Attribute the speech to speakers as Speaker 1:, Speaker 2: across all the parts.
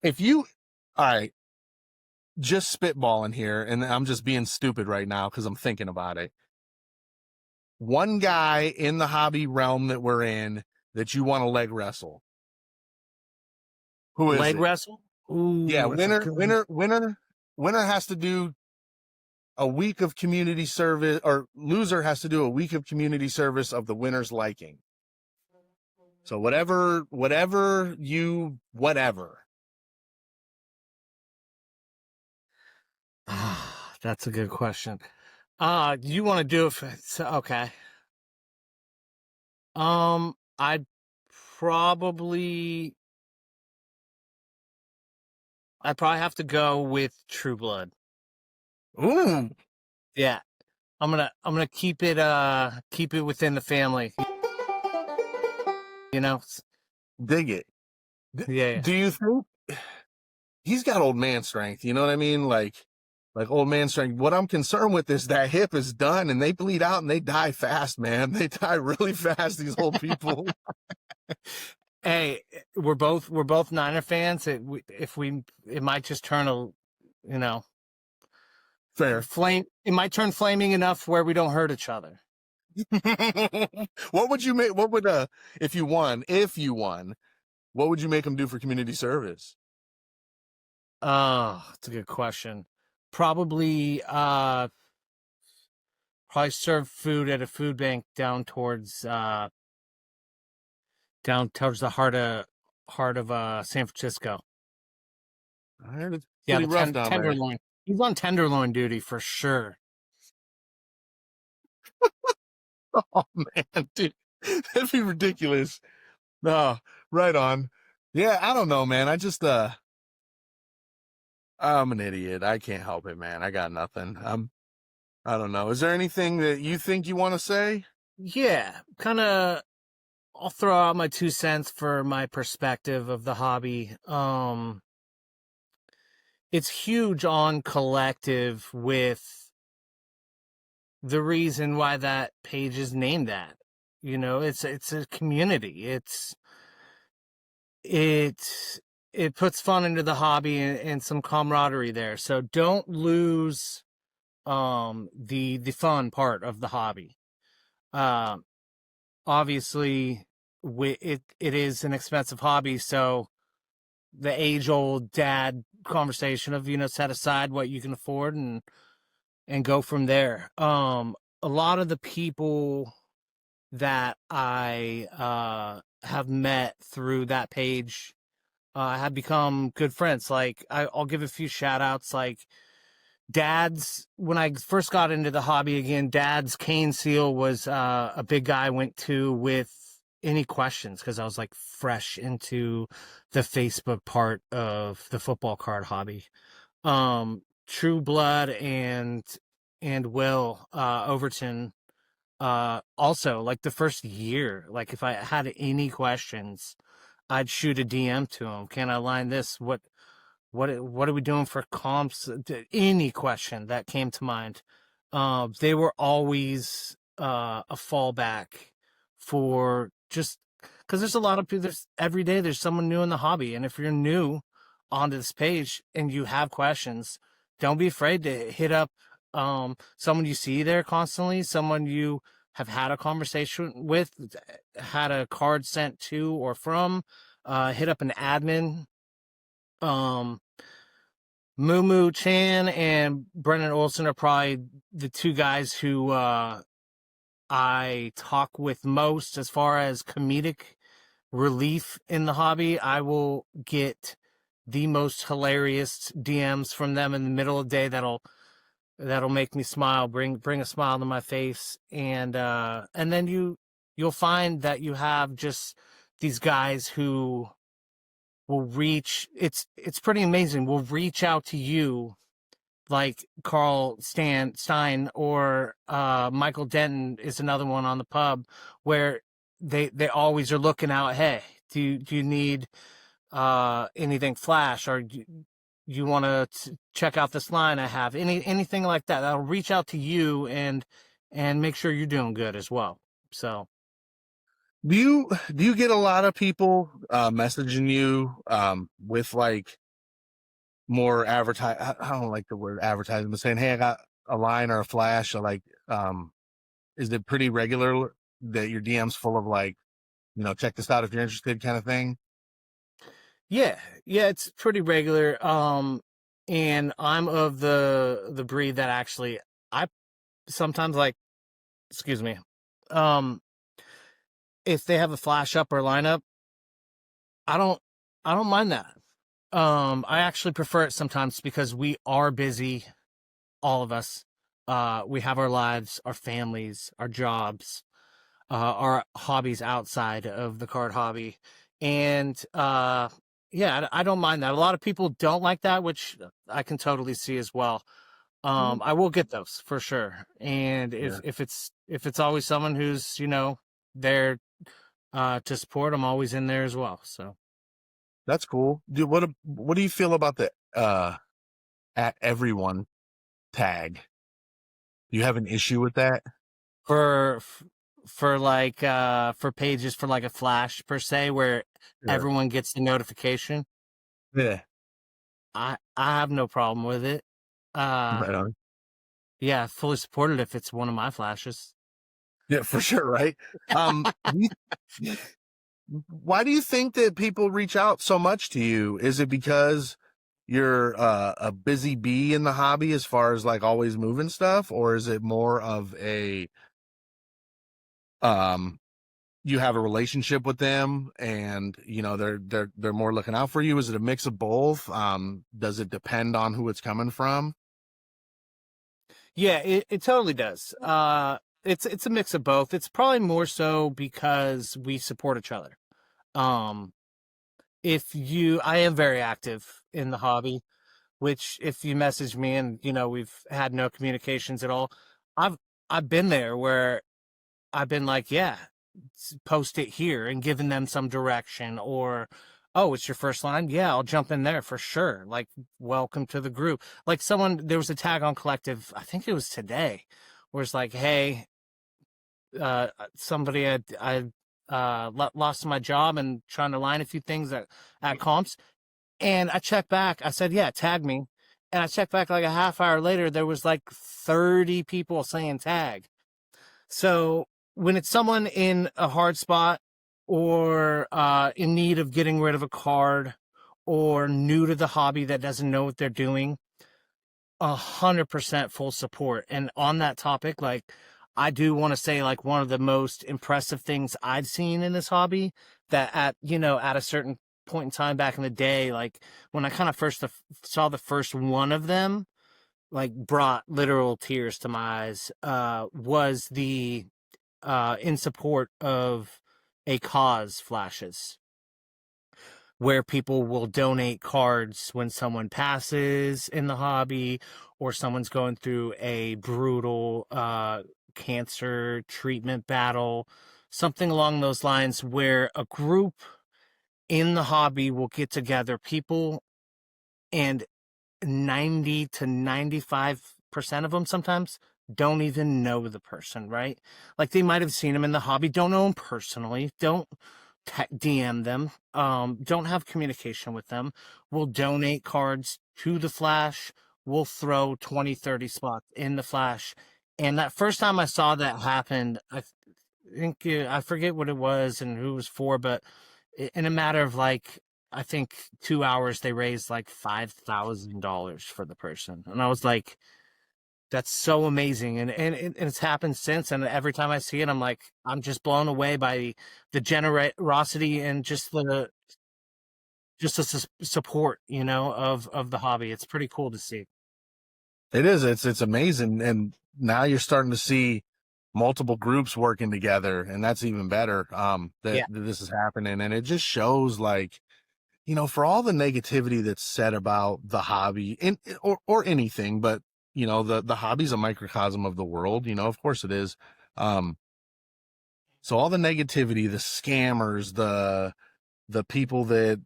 Speaker 1: If you, all right, just spitballing here, and I'm just being stupid right now because I'm thinking about it. One guy in the hobby realm that we're in that you want to leg wrestle. Who is
Speaker 2: Leg
Speaker 1: it?
Speaker 2: wrestle? Ooh,
Speaker 1: Yeah,
Speaker 2: that's a good one.
Speaker 1: winner has to do a week of community service, or loser has to do a week of community service of the winner's liking. So whatever.
Speaker 2: Ah, that's a good question. You want to do it okay. I'd probably I'd probably have to go with True Blood.
Speaker 1: Ooh,
Speaker 2: Yeah. I'm gonna keep it within the family, you know?
Speaker 1: dig it.
Speaker 2: Yeah.
Speaker 1: Do you think he's got old man strength? You know what I mean? Like old man strength. What I'm concerned with is that hip is done and they bleed out and they die fast, man. They die really fast, these old people.
Speaker 2: Hey, we're both Niner fans. It might just turn you know,
Speaker 1: Fair.
Speaker 2: it might turn flaming enough where we don't hurt each other.
Speaker 1: What would you make? What would if you won? What would you make him do for community service?
Speaker 2: Oh, that's a good question. Probably probably serve food at a food bank down towards the heart of San Francisco.
Speaker 1: I heard it's
Speaker 2: Yeah,
Speaker 1: pretty
Speaker 2: the
Speaker 1: rough down there.
Speaker 2: tenderloin. He's on tenderloin duty for sure.
Speaker 1: Oh man, dude, that'd be ridiculous. No, right on. Yeah, I don't know, man. I'm an idiot. I can't help it, man. I got nothing. I don't know. Is there anything that you think you want to say?
Speaker 2: Yeah, kind of. I'll throw out my 2 cents for my perspective of the hobby. It's huge on collective with the reason why that page is named that. You know, it's a community. It it puts fun into the hobby and some camaraderie there. So don't lose the fun part of the hobby. Um Obviously it is an expensive hobby, so the age old dad conversation of, set aside what you can afford and go from there. A lot of the people that I have met through that page have become good friends. Like I'll give a few shout outs, like Dad's, when I first got into the hobby again, Dad's cane seal was a big guy I went to with any questions because I was like fresh into the Facebook part of the football card hobby. True Blood and Will Overton also, like the first year, like if I had any questions, I'd shoot a DM to him. Can I line this? What are we doing for comps? Any question that came to mind, they were always a fallback for, just because there's a lot of people. There's every day there's someone new in the hobby, and if you're new onto this page and you have questions, don't be afraid to hit up someone you see there constantly, someone you have had a conversation with, had a card sent to or from. Hit up an admin. um Moo Moo Chan and Brennan Olson are probably the two guys who I talk with most as far as comedic relief in the hobby. I will get the most hilarious DMs from them in the middle of the day that'll make me smile, bring a smile to my face, and then you'll find that you have just these guys who will reach. It's pretty amazing. Will reach out to you, like Carl Stein or Michael Denton is another one on the pub, where they always are looking out. Hey, do you need anything flash, or do you want to check out this line I have? Anything like that that'll reach out to you and make sure you're doing good as well. So
Speaker 1: Do you get a lot of people messaging you with like more advertise. I don't like the word advertising, but saying, "Hey, I got a line or a flash." Or like, is it pretty regular that your DM's full of like, check this out if you're interested, kind of thing?
Speaker 2: Yeah, yeah, it's pretty regular. And I'm of the breed that actually I sometimes like, excuse me, um, if they have a flash up or lineup, I don't I don't mind that. I actually prefer it sometimes because we are busy, all of us. We have our lives, our families, our jobs, our hobbies outside of the card hobby. And yeah, I don't mind that. A lot of people don't like that, which I can totally see as well.
Speaker 1: Mm.
Speaker 2: I will get those for sure. And
Speaker 1: Yeah,
Speaker 2: if it's always someone who's, there to support, I'm always in there as well. So
Speaker 1: that's cool, dude. What do you feel about the at everyone tag? Do you have an issue with that?
Speaker 2: for for like for pages for like a flash per se where
Speaker 1: Sure.
Speaker 2: everyone gets the notification,
Speaker 1: Yeah,
Speaker 2: I have no problem with it. Uh
Speaker 1: right on.
Speaker 2: yeah, fully supported if it's one of my flashes.
Speaker 1: Yeah, for sure, right? Why do you think that people reach out so much to you? Is it because you're a busy bee in the hobby as far as like always moving stuff, or is it more of a um you have a relationship with them and they're more looking out for you? Is it a mix of both? Does it depend on who it's coming from?
Speaker 2: Yeah, it totally does. It's a mix of both. It's probably more so because we support each other. Um if you I am very active in the hobby, which if you message me and we've had no communications at all, I've I've been there where I've been like, yeah, post it here and given them some direction or, oh, it's your first line. Yeah, I'll jump in there for sure. Like, welcome to the group. Like there was a tag on Collective, I think it was today, where it's like, hey, somebody lost my job and trying to line a few things at comps. And I checked back. I said, yeah, tag me. And I checked back like a half hour later, there was like 30 people saying tag. So when it's someone in a hard spot or in need of getting rid of a card or new to the hobby that doesn't know what they're doing, 100% full support. And on that topic, like I do want to say like one of the most impressive things I've seen in this hobby that at a certain point in time back in the day, like when I kind of first saw the first one of them, like brought literal tears to my eyes, was the in support of a cause flashes where people will donate cards when someone passes in the hobby or someone's going through a brutal cancer treatment battle, something along those lines, where a group in the hobby will get together, people, and 90 to 95% of them sometimes don't even know the person, right? Like they might have seen him in the hobby, don't know him personally, don't DM them, don't have communication with them. We'll donate cards to the Flash. We'll throw 20, 30 spots in the Flash. And that first time I saw that happen, I think I forget what it was and who it was for, but in a matter of like I think 2 hours they raised like $5,000 for the person, and I was like, "That's so amazing!" And it's happened since, and every time I see it, I'm like, I'm just blown away by the generosity and just the support, of the hobby. It's pretty cool to see.
Speaker 1: It is. It's amazing, and now you're starting to see multiple groups working together, and that's even better.
Speaker 2: Yeah,
Speaker 1: That this is happening, and it just shows like for all the negativity that's said about the hobby or anything, but the hobby's a microcosm of the world. Of course it is. Um, so all the negativity, the scammers, the people that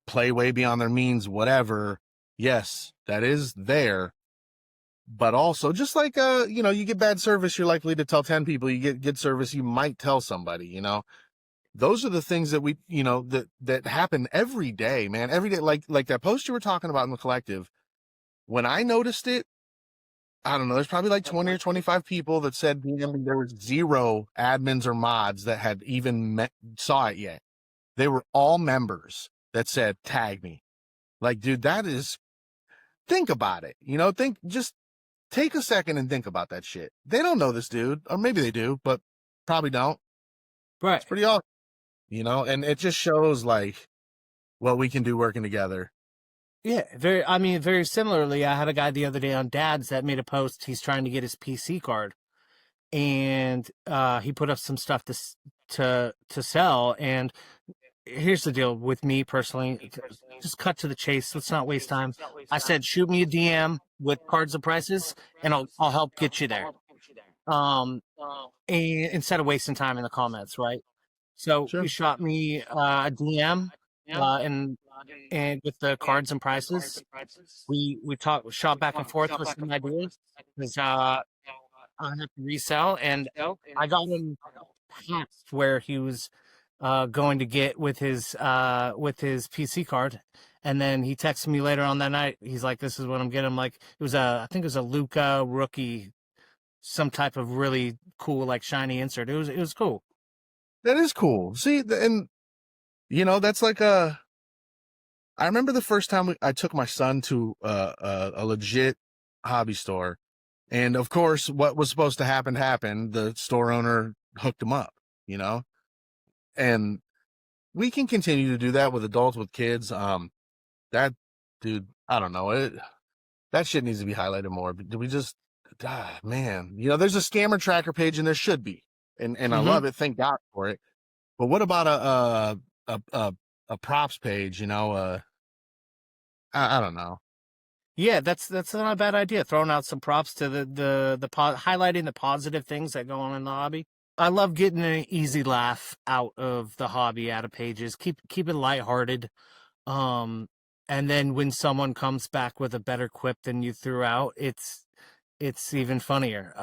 Speaker 1: play way beyond their means, whatever. Yes, that is there. But also, just like you get bad service, you're likely to tell 10 people. You get good service, you might tell somebody. those are the things that we, that happen every day, man. Every day, like that post you were talking about in the collective. When I noticed it, I don't know, there's probably like 20 or 25 people that said there was zero admins or mods that had even saw it yet. They were all members that said, tag me. Like, dude, think about it. Just take a second and think about that shit. They don't know this dude, or maybe they do, but probably don't.
Speaker 2: Right.
Speaker 1: It's pretty awesome, and it just shows like what we can do working together.
Speaker 2: Yeah, very similarly, I had a guy the other day on Dad's that made a post. He's trying to get his PC card, and he put up some stuff to sell. And here's the deal with me personally. Just cut to the chase. Let's not waste time. I said, shoot me a DM with cards and prices, and I'll help get you there. And instead of wasting time in the comments, right? So
Speaker 1: Sure.
Speaker 2: he shot me a DM, and with the cards and prices, we shot back and forth with some ideas because I have to resell, and I got him past where he was going to get with his PC card. And then he texted me later on that night. He's like, "This is what I'm getting." I'm like, I think it was a Luca rookie, some type of really cool, like shiny insert. It was cool.
Speaker 1: That is cool. See, and that's like I remember the first time I took my son to a legit hobby store, and of course, what was supposed to happen happened. The store owner hooked him up, and we can continue to do that with adults, with kids. That dude, I don't know, that shit needs to be highlighted more. But do we just, man, there's a scammer tracker page, and there should be, and I love it. Thank God for it. But what about a props page? I don't know.
Speaker 2: Yeah, that's not a bad idea. Throwing out some props to highlighting the positive things that go on in the hobby. I love getting an easy laugh out of the hobby, out of pages. Keep it lighthearted. And then when someone comes back with a better quip than you threw out, it's even funnier.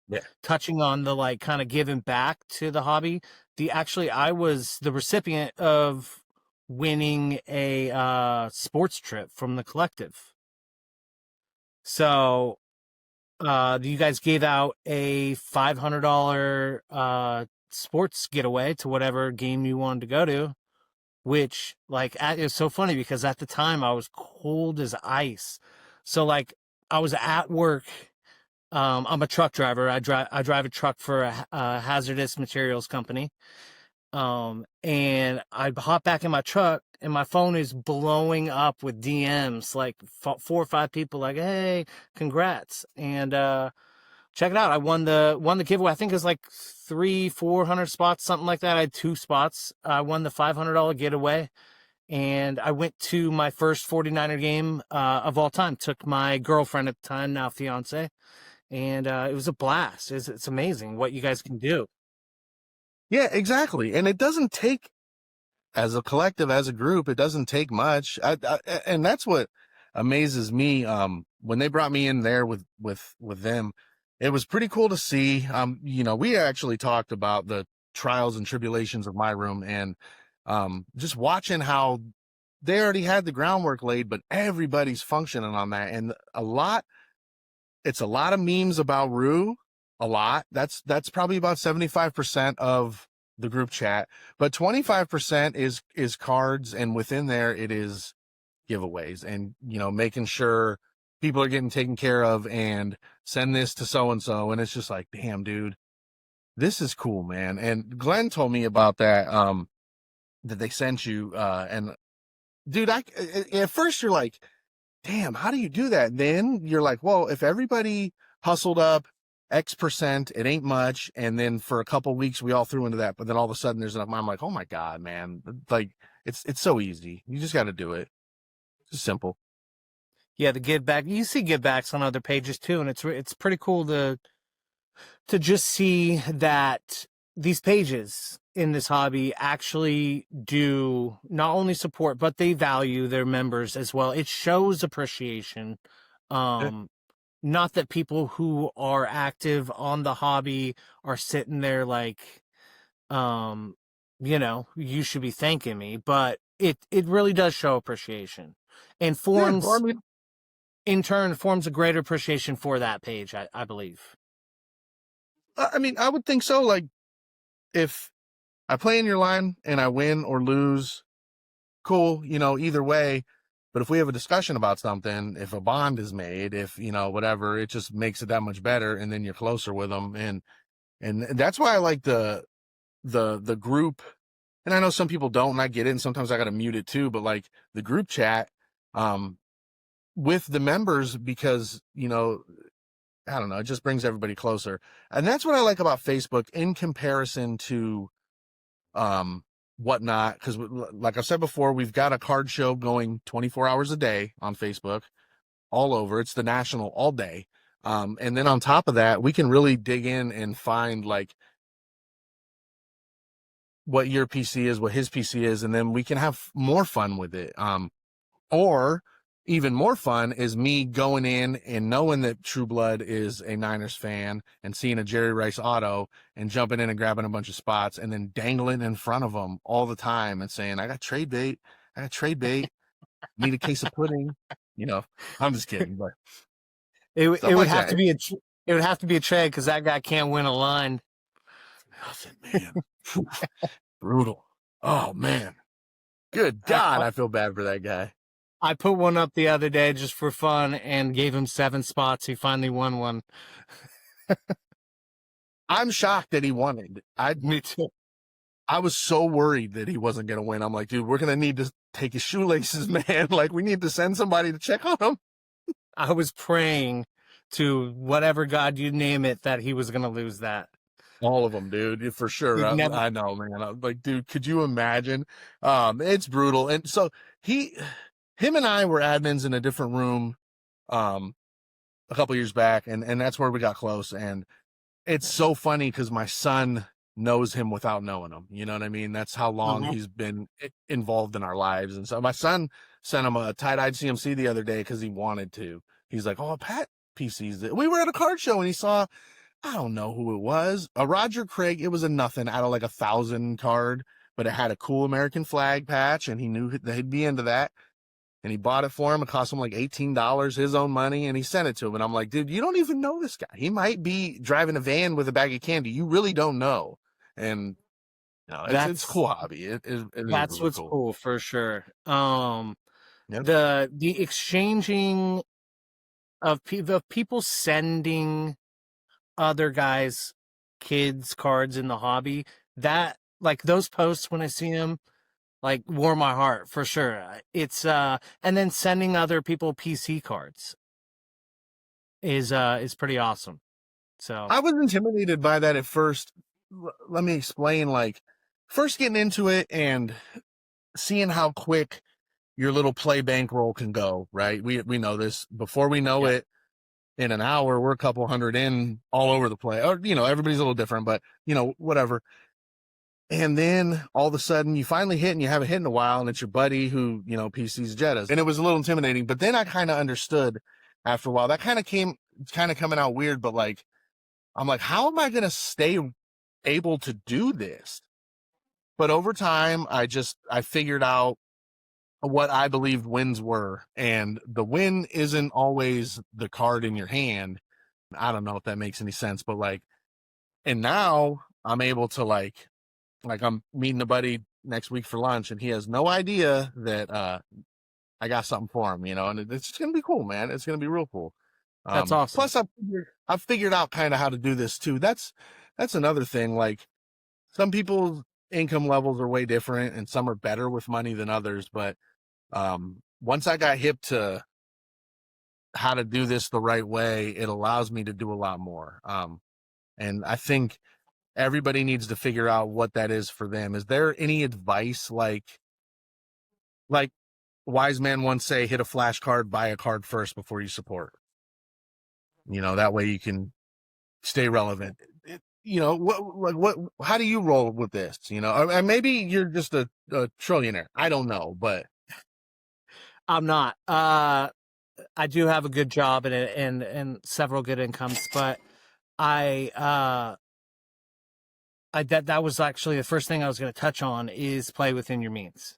Speaker 1: Yeah.
Speaker 2: Touching on the like kind of giving back to the hobby. I was the recipient of winning a sports trip from the collective. So you guys gave out a $500 sports getaway to whatever game you wanted to go to, which like it was so funny because at the time I was cold as ice. So like I was at work. I'm a truck driver. I drive a truck for a hazardous materials company. And I hop back in my truck, and my phone is blowing up with DMs, like 4 or 5 people, like, "Hey, congrats!" And check it out. I won the giveaway. I think it was like 300-400 spots, something like that. I had 2 spots. I won the $500 getaway, and I went to my first 49er game of all time. Took my girlfriend at the time, now fiance, and it was a blast. It's amazing what you guys can do.
Speaker 1: Yeah, exactly. And it doesn't take, as a collective, as a group, it doesn't take much. And that's what amazes me. When they brought me in there with them, it was pretty cool to see. We actually talked about the trials and tribulations of my room, and just watching how they already had the groundwork laid, but everybody's functioning on that. And it's a lot of memes about Rue. A lot. That's probably about 75% of the group chat, but 25% is cards, and within there it is giveaways, and making sure people are getting taken care of, and send this to so and so, and it's just like, damn, dude, this is cool, man. And Glenn told me about that, that they sent you, and dude, at first you're like, damn, how do you do that? And then you're like, well, if everybody hustled up X%, it ain't much. And then for a couple weeks, we all threw into that. But then all of a sudden there's enough. I'm like, oh my God, man. Like, it's so easy. You just got to do it. It's simple.
Speaker 2: Yeah, the give back. You see give backs on other pages too, and it's pretty cool to just see that these pages in this hobby actually do not only support, but they value their members as well. It shows appreciation. Not that people who are active on the hobby are sitting there like you should be thanking me, but it really does show appreciation, and
Speaker 1: Yeah, well, I
Speaker 2: forms
Speaker 1: mean,
Speaker 2: in turn forms a greater appreciation for that page. I believe.
Speaker 1: I would think so. Like, if I play in your line and I win or lose, cool, either way. But if we have a discussion about something, if a bond is made, if, whatever, it just makes it that much better. And then you're closer with them. And that's why I like the group. And I know some people don't, and I get it. And sometimes I got to mute it too, but like the group chat, um, with the members, because, I don't know, it just brings everybody closer. And that's what I like about Facebook in comparison to, whatnot, because like I've said before, we've got a card show going 24 hours a day on Facebook, all over. It's the national all day. And then on top of that, we can really dig in and find like what your PC is, what his PC is, and then we can have more fun with it. Or even more fun is me going in and knowing that True Blood is a Niners fan and seeing a Jerry Rice auto and jumping in and grabbing a bunch of spots and then dangling in front of them all the time and saying, I got trade bait. Need a case of pudding. I'm just kidding, but
Speaker 2: It
Speaker 1: stuff
Speaker 2: would
Speaker 1: like
Speaker 2: have
Speaker 1: that.
Speaker 2: to be it would have to be a trade because that guy can't win a line.
Speaker 1: Nothing, man. Brutal. Oh, man. Good
Speaker 2: I,
Speaker 1: God,
Speaker 2: I
Speaker 1: I feel bad for that guy.
Speaker 2: I put one up the other day just for fun and gave him 7 spots. He finally won one.
Speaker 1: I'm shocked that he won it.
Speaker 2: Me too.
Speaker 1: I was so worried that he wasn't going to win. I'm like, dude, we're going to need to take his shoelaces, man. Like, we need to send somebody to check on him.
Speaker 2: I was praying to whatever God you name it that he was going to lose that.
Speaker 1: All of them, dude, for sure.
Speaker 2: We've never.
Speaker 1: I know, man. I'm like, dude, could you imagine? It's brutal. And so him and I were admins in a different room, a couple years back, and that's where we got close. And it's so funny because my son knows him without knowing him. You know what I mean? That's how long
Speaker 2: Mhm.
Speaker 1: he's been involved in our lives. And so my son sent him a tie-dyed CMC the other day because he wanted to. He's like, oh, Pat PCs. We were at a card show and he saw, I don't know who it was, a Roger Craig. It was a nothing out of like 1,000 card, but it had a cool American flag patch and he knew that he'd be into that. And he bought it for him. It cost him like $18, his own money, and he sent it to him. And I'm like, dude, you don't even know this guy. He might be driving a van with a bag of candy. You really don't know. And it's a
Speaker 2: That's
Speaker 1: cool hobby. It is
Speaker 2: that's
Speaker 1: really
Speaker 2: what's
Speaker 1: cool.
Speaker 2: cool for sure.
Speaker 1: Yep.
Speaker 2: The exchanging of people sending other guys kids cards in the hobby, that like those posts when I see them like warm my heart for sure. It's and then sending other people PC cards is pretty awesome. So
Speaker 1: I was intimidated by that at first. Let me explain. Like, first getting into it and seeing how quick your little play bankroll can go, right? We know this. Before we know
Speaker 2: yeah.
Speaker 1: it, in an hour, we're a couple hundred in all over the place. Or, everybody's a little different, but, whatever. And then all of a sudden you finally hit and you haven't hit in a while, and it's your buddy who, PCs Jettas. And it was a little intimidating, but then I kind of understood after a while. That kind of coming out weird, but like, I'm like, how am I going to stay able to do this? But over time, I figured out what I believed wins were. And the win isn't always the card in your hand. I don't know if that makes any sense, but like, and now I'm able to like I'm meeting a buddy next week for lunch and he has no idea that, I got something for him, and it's just going to be cool, man. It's going to be real cool.
Speaker 2: That's awesome.
Speaker 1: Plus I've figured out kind of how to do this too. That's another thing. Like, some people's income levels are way different and some are better with money than others. But, once I got hip to how to do this the right way, it allows me to do a lot more. And I think everybody needs to figure out what that is for them. Is there any advice like wise man once say, hit a flashcard, buy a card first before you support? That way you can stay relevant. How do you roll with this? Maybe you're just a trillionaire. I don't know, but
Speaker 2: I'm not. I do have a good job and several good incomes, but I that was actually the first thing I was going to touch on is play within your means.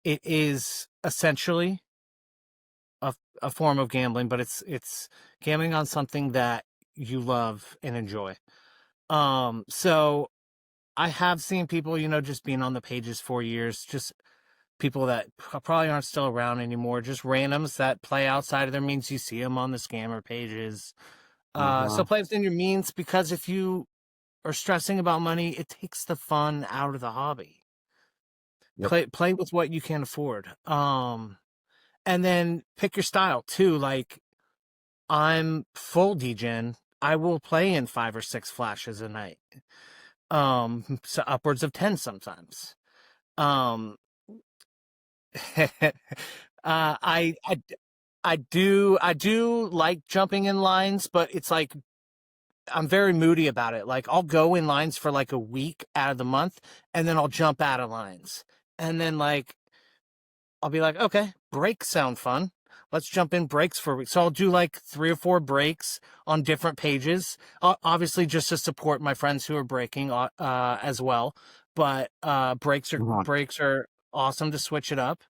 Speaker 2: It is essentially a form of gambling, but it's gambling on something that you love and enjoy. So I have seen people, just being on the pages for years, just people that probably aren't still around anymore, just randoms that play outside of their means. You see them on the scammer pages. So play within your means, because if you are stressing about money, it takes the fun out of the hobby.
Speaker 1: Yep.
Speaker 2: Play with what you can afford. And then pick your style too. Like, I'm full degen. I will play in 5 or 6 flashes a night. So upwards of 10 sometimes. Um, I do like jumping in lines, but it's like I'm very moody about it. Like, I'll go in lines for like a week out of the month, and then I'll jump out of lines, and then like I'll be like, okay, breaks sound fun. Let's jump in breaks for a week. So I'll do like 3 or 4 breaks on different pages, obviously just to support my friends who are breaking as well. But breaks are awesome to switch it up.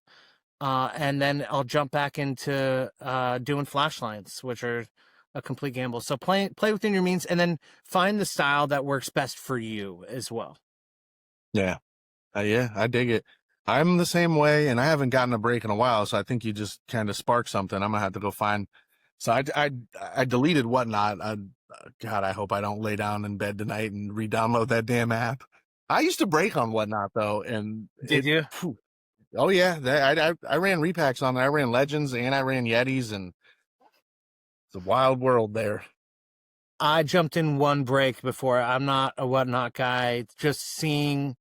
Speaker 2: And then I'll jump back into doing flash lines, which are a complete gamble. So play within your means, and then find the style that works best for you as well.
Speaker 1: Yeah. Yeah, I dig it. I'm the same way, and I haven't gotten a break in a while, so I think you just kind of sparked something. I'm gonna have to go find. So I deleted Whatnot. God, I hope I don't lay down in bed tonight and re-download that damn app. I used to break on Whatnot though, and
Speaker 2: Did you?
Speaker 1: Oh yeah, I ran repacks on there. I ran Legends and I ran Yetis, and it's a wild world there.
Speaker 2: I jumped in one break before. I'm not a Whatnot guy. Just seeing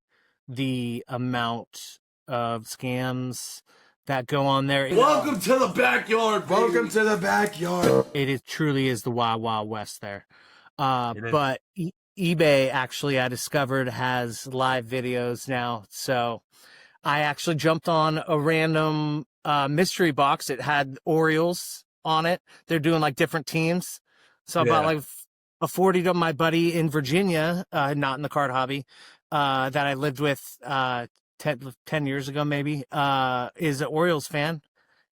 Speaker 2: the amount of scams that go on there.
Speaker 3: Welcome to the backyard. Baby. Welcome to the backyard.
Speaker 2: It truly is the Wild Wild West there. But eBay, actually, I discovered, has live videos now. So I actually jumped on a random mystery box. It had Orioles on it. They're doing like different teams. So I bought like a 40 to my buddy in Virginia, not in the card hobby, that I lived with 10 years ago, maybe, is an Orioles fan.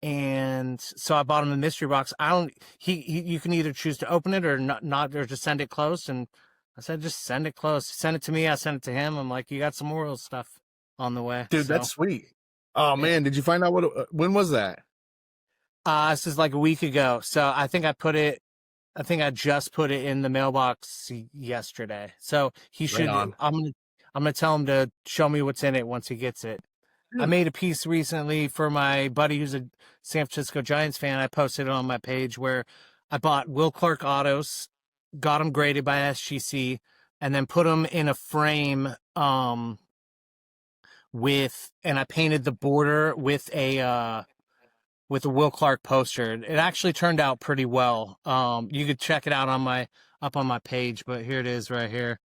Speaker 2: And so I bought him a mystery box. You can either choose to open it or not, or just send it closed. And I said, just send it closed. Send it to me. I sent it to him. I'm like, you got some Orioles stuff on the way.
Speaker 1: Dude, that's sweet. Oh man, did you find out when was that?
Speaker 2: This is like a week ago. So I think I just put it in the mailbox yesterday. So he should,
Speaker 1: on.
Speaker 2: I'm going to tell him to show me what's in it once he gets it. I made a piece recently for my buddy who's a San Francisco Giants fan. I posted it on my page where I bought Will Clark autos, got them graded by SGC, and then put them in a frame and I painted the border with a Will Clark poster. It actually turned out pretty well. You could check it out up on my page, but here it is right here.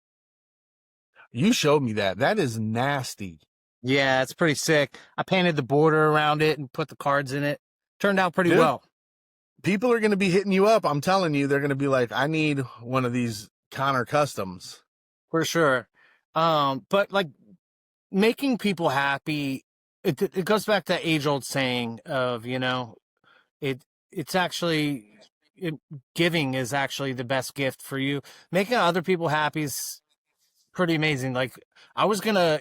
Speaker 1: You showed me that. That is nasty.
Speaker 2: Yeah, it's pretty sick. I painted the border around it and put the cards in it. Turned out pretty well.
Speaker 1: People are going to be hitting you up. I'm telling you, they're going to be like, I need one of these Conor customs.
Speaker 2: For sure. But like making people happy, it goes back to that age-old saying of, it's actually, giving is actually the best gift for you. Making other people happy is pretty amazing. Like, I was gonna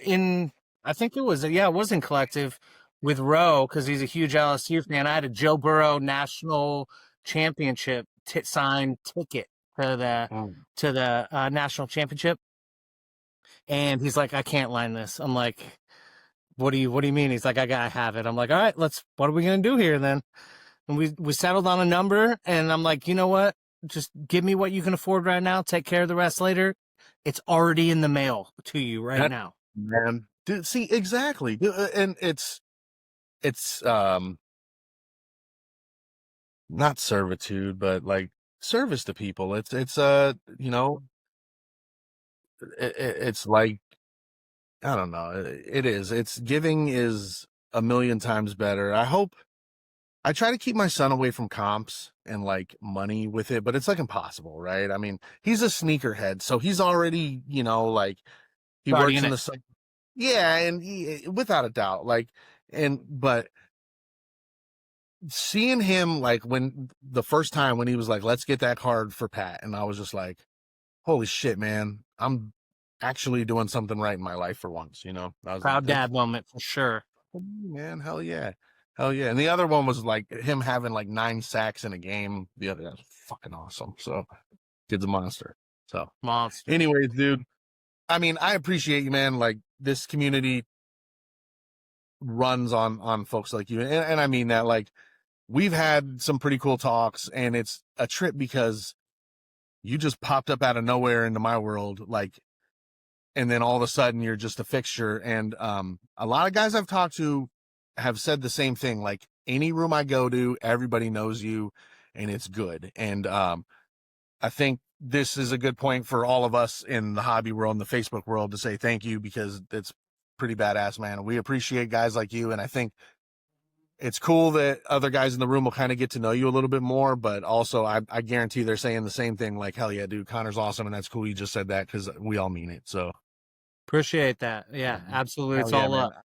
Speaker 2: I think it was in Collective with Roe, because he's a huge LSU fan. I had a Joe Burrow national championship signed ticket to the national championship, and he's like, I can't line this. I'm like, what do you mean? He's like, I gotta have it. I'm like, all right, what are we gonna do here then? And we settled on a number, and I'm like, you know what? Just give me what you can afford right now. Take care of the rest later. It's already in the mail to you right now.
Speaker 1: Man, dude, see, exactly. And it's not servitude, but like service to people. It's it's like, I don't know. It's giving is a million times better. I try to keep my son away from comps and like money with it, but it's like impossible, right? I mean, he's a sneakerhead, so he's already, like He
Speaker 2: Already
Speaker 1: works
Speaker 2: in
Speaker 1: in
Speaker 2: it.
Speaker 1: the yeah, and without a doubt, like, but seeing him like when the first time when he was like, let's get that card for Pat, and I was just like, holy shit, man, I'm actually doing something right in my life for once, you know. I was
Speaker 2: Proud
Speaker 1: like,
Speaker 2: dad moment for sure.
Speaker 1: man, hell yeah. Hell yeah. And the other one was like him having like 9 sacks in a game. The other was fucking awesome. So kid's a monster. So
Speaker 2: Monster.
Speaker 1: anyways, dude, I mean, I appreciate you, man. Like this community runs on folks like you. And I mean that, like, we've had some pretty cool talks, and it's a trip because you just popped up out of nowhere into my world, like, and then all of a sudden you're just a fixture. And a lot of guys I've talked to have said the same thing. Like any room I go to, everybody knows you, and it's good. And I think this is a good point for all of us in the hobby world and the Facebook world to say thank you, because it's pretty badass, man. We appreciate guys like you, and I think it's cool that other guys in the room will kind of get to know you a little bit more, but also I guarantee they're saying the same thing, like, hell yeah, dude, Conor's awesome, and that's cool you just said that, because we all mean it. So
Speaker 2: Appreciate that. Yeah, absolutely.
Speaker 1: hell
Speaker 2: It's
Speaker 1: yeah,
Speaker 2: all
Speaker 1: man.
Speaker 2: up.